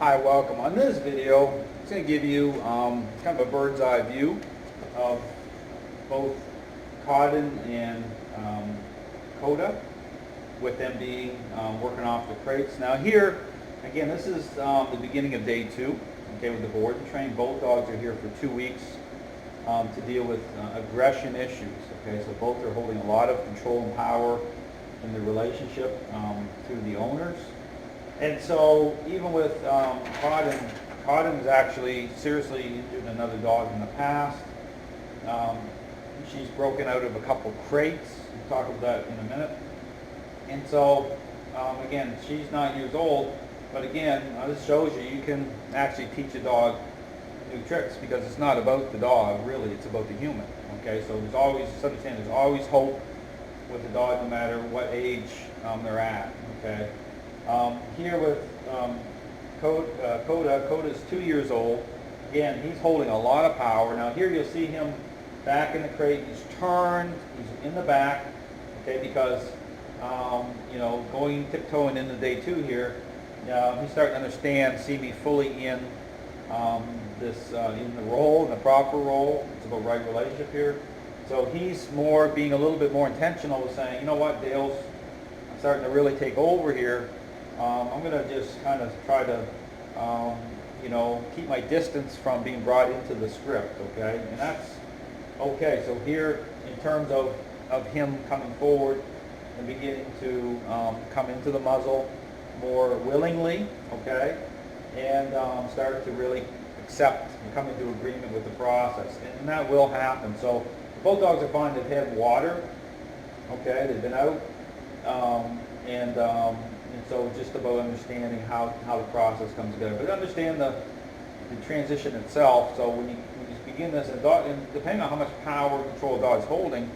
Hi, welcome. On this video, I'm going to give you kind of a bird's eye view of both Codden and Koda, with them being working off the crates. Now here, again, this is the beginning of day 2, okay, with the board and train. Both dogs are here for 2 weeks to deal with aggression issues, okay, so both are holding a lot of control and power in the relationship to the owners. And so even with Codden has actually seriously injured another dog in the past. She's broken out of a couple crates. We'll talk about that in a minute. And so, again, she's 9 years old, but again, this shows you can actually teach a dog new tricks, because it's not about the dog, really, it's about the human. Okay, so there's always, just understand, there's always hope with the dog, no matter what age they're at. Okay. Here with Koda's 2 years old. Again, he's holding a lot of power. Now here you'll see him back in the crate. He's turned. He's in the back. Okay, because you know, going tiptoeing into day 2 here, he's starting to understand, see me fully in this in the role, in the proper role. It's about right relationship here. So he's more being a little bit more intentional with saying, you know what, Dale's starting to really take over here. I'm going to just kind of try to, you know, keep my distance from being brought into the script, okay? And that's okay. So here, in terms of him coming forward and beginning to come into the muzzle more willingly, okay? And start to really accept and come into agreement with the process. And that will happen. So both dogs are fine. They've had water, okay? They've been out. And so just about understanding how the process comes together. But understand the transition itself. So when you begin this, and depending on how much power and control a dog's holding,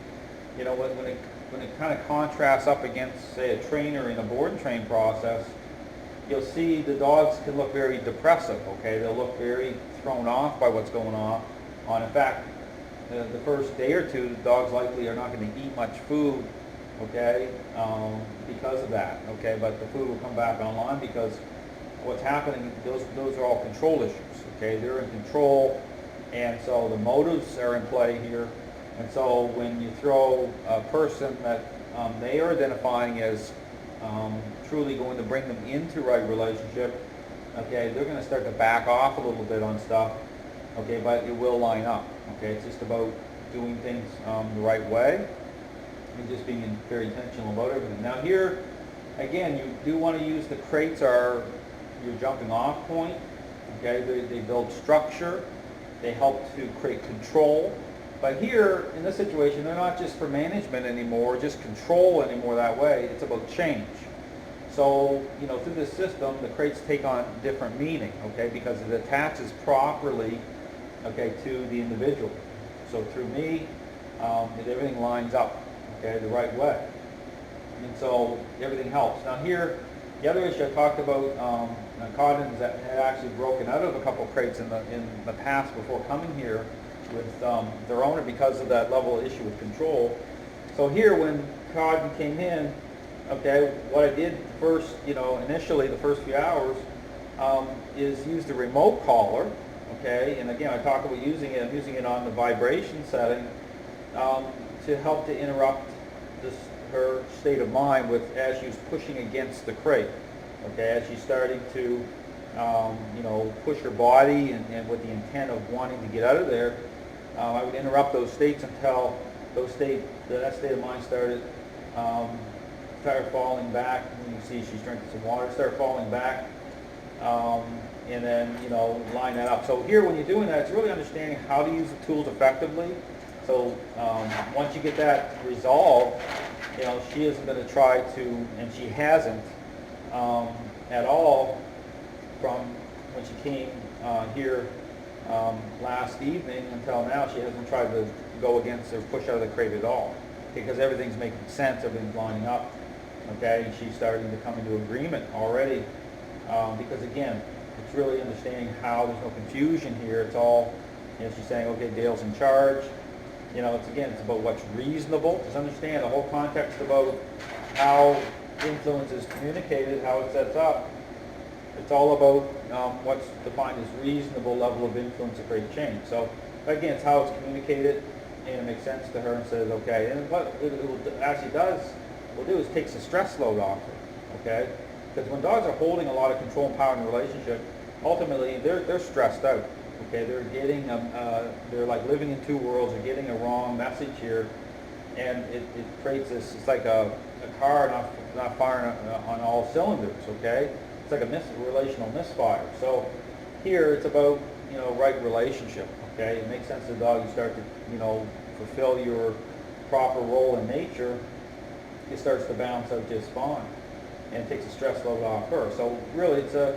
you know, when it kind of contrasts up against, say, a trainer in a board and train process, you'll see the dogs can look very depressive, okay? They'll look very thrown off by what's going on. In fact, the first day or two, the dogs likely are not going to eat much food, okay, because of that, okay, but the food will come back online, because what's happening, those are all control issues, okay, they're in control, and so the motives are in play here. And so when you throw a person that they are identifying as truly going to bring them into right relationship, okay, they're going to start to back off a little bit on stuff, okay, but it will line up, okay, it's just about doing things the right way, and just being very intentional about everything. Now here, again, you do want to use the crates are your jumping off point, okay, they build structure, they help to create control, but here, in this situation, they're not just for management anymore, just control anymore that way, it's about change. So, you know, through this system, the crates take on different meaning, okay, because it attaches properly, okay, to the individual. So through me, everything lines up, okay, the right way. And so everything helps. Now here, the other issue I talked about, Codden that had actually broken out of a couple of crates in the past before coming here with their owner, because of that level of issue with control. So here, when Codden came in, okay, what I did first, you know, initially the first few hours, is use the remote collar, okay, and again, I talk about using it, I'm using it on the vibration setting, to help to interrupt her state of mind with, as she was pushing against the crate, okay, as she's starting to, you know, push her body and with the intent of wanting to get out of there. I would interrupt those states until that state of mind started falling back. You can see she's drinking some water, start falling back, and then, you know, line that up. So here, when you're doing that, it's really understanding how to use the tools effectively. So once you get that resolved, you know, she isn't going to try to, and she hasn't at all from when she came here last evening until now. She hasn't tried to go against or push out of the crate at all, because everything's making sense, everything's lining up, okay, and she's starting to come into agreement already, because again, it's really understanding how there's no confusion here. It's all, you know, she's saying, okay, Dale's in charge. You know, it's about what's reasonable. Just understand the whole context about how influence is communicated, how it sets up. It's all about what's defined as reasonable level of influence to create change. So again, it's how it's communicated, and it makes sense to her and says, okay. And what actually will do is takes the stress load off her, okay? Because when dogs are holding a lot of control and power in the relationship, ultimately they're stressed out. Okay, they're getting they're like living in two worlds. They're getting a wrong message here, and it creates this. It's like a car not firing on all cylinders. Okay, it's like a relational misfire. So here it's about right relationship. Okay, it makes sense to the dog. You start to fulfill your proper role in nature. It starts to balance out just fine, and it takes the stress load off her. So really, it's a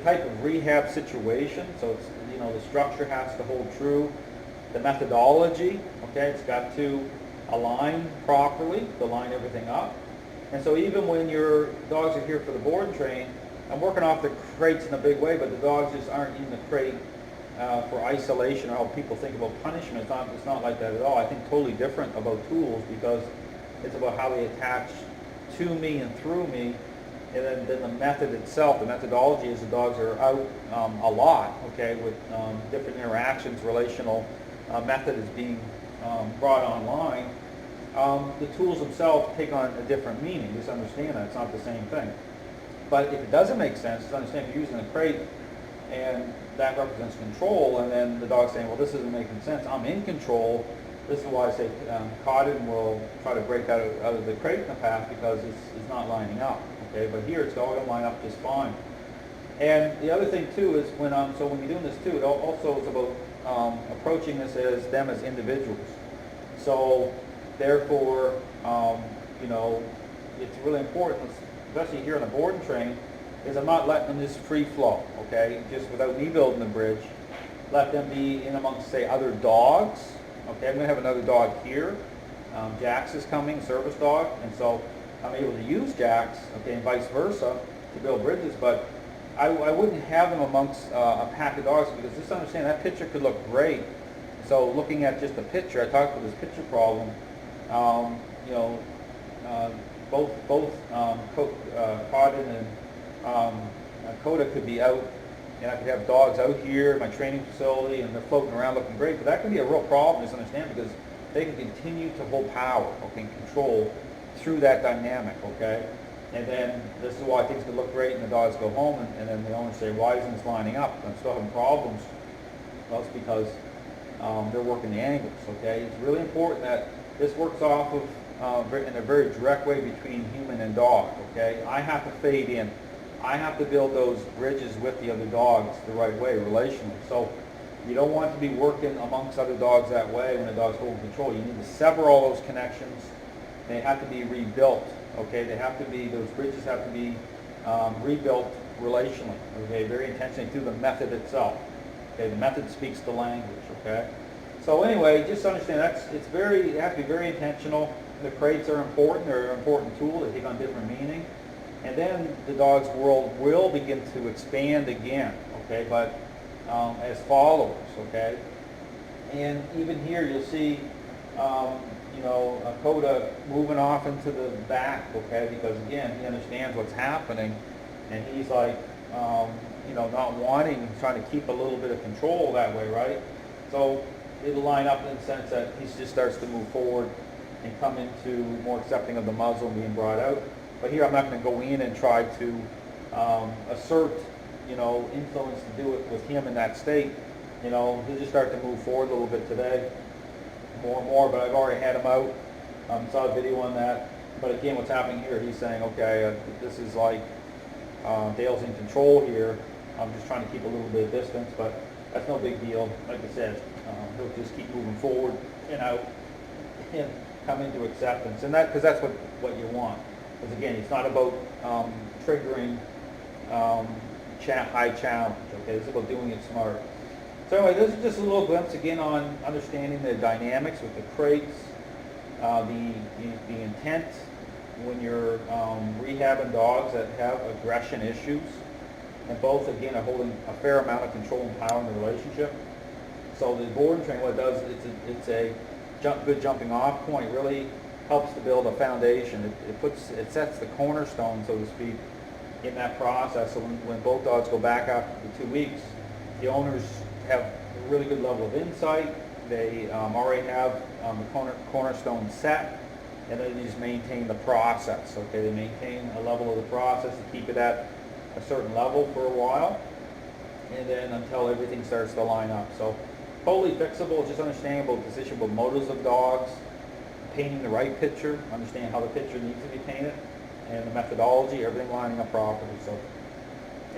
type of rehab situation. So it's the structure has to hold true. The methodology, okay, it's got to align properly, to line everything up. And so even when your dogs are here for the board and train, I'm working off the crates in a big way, but the dogs just aren't in the crate for isolation or how people think about punishment. It's not like that at all. I think totally different about tools, because it's about how they attach to me and through me. And then the method itself, the methodology is the dogs are out a lot, okay, with different interactions, relational method is being brought online. The tools themselves take on a different meaning. Just understand that it's not the same thing. But if it doesn't make sense, just understand if you're using a crate and that represents control, and then the dog's saying, well, this isn't making sense, I'm in control. This is why I say Codden will try to break out of the crate in the past, because it's not lining up. Okay, but here it's all going to line up just fine. And the other thing too is when you're doing this too, it also is about approaching this as them as individuals. So therefore, it's really important, especially here in the board and train, is I'm not letting them just free flow. Okay, just without me building the bridge, let them be in amongst, say, other dogs. Okay, I'm going to have another dog here. Jax is coming, service dog, and so I'm able to use Jax, okay, and vice versa, to build bridges, but I wouldn't have them amongst a pack of dogs, because just understand that picture could look great. So looking at just the picture, I talked about this picture problem. Both Codden and Koda could be out, and I could have dogs out here at my training facility, and they're floating around looking great, but that can be a real problem, just understand, because they can continue to hold power, okay, and control through that dynamic, okay? And then this is why things could look great and the dogs go home, and then the owners say, why isn't this lining up? I'm still having problems. Well, it's because they're working the angles, okay? It's really important that this works off of, in a very direct way, between human and dog, okay? I have to fade in. I have to build those bridges with the other dogs the right way, relationally. So you don't want to be working amongst other dogs that way when the dog's holding control. You need to sever all those connections. They have to be rebuilt, okay? Those bridges have to be rebuilt relationally, okay? Very intentionally through the method itself. Okay, the method speaks the language, okay? So anyway, just understand it has to be very intentional. The crates are important. They're an important tool. They take on different meaning. And then the dog's world will begin to expand again, okay? But as followers, okay? And even here you'll see Koda moving off into the back, okay, because again, he understands what's happening, and he's like, not wanting, trying to keep a little bit of control that way, right? So it'll line up in the sense that he just starts to move forward and come into more accepting of the muzzle being brought out. But here I'm not going to go in and try to assert, influence to do it with him in that state. He'll just start to move forward a little bit today. More and more, but I've already had him out. Saw a video on that. But again, what's happening here, he's saying, okay, this is like Dale's in control here. I'm just trying to keep a little bit of distance, but that's no big deal. Like I said, he'll just keep moving forward and out and come into acceptance. And because that's what you want. Because again, it's not about triggering high challenge. Okay, it's about doing it smart. So anyway, this is just a little glimpse again on understanding the dynamics with the crates, the intent when you're rehabbing dogs that have aggression issues, and both again are holding a fair amount of control and power in the relationship. So the board and train, what it does, it's a good jumping off point. Really helps to build a foundation. It sets the cornerstone, so to speak, in that process. So when both dogs go back after the 2 weeks, the owners have a really good level of insight. They already have the cornerstone set, and then they just maintain the process. Okay, they maintain a level of the process to keep it at a certain level for a while, and then until everything starts to line up. So totally fixable, just understanding about decisionable motives of dogs, painting the right picture, understanding how the picture needs to be painted, and the methodology, everything lining up properly. So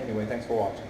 anyway, thanks for watching.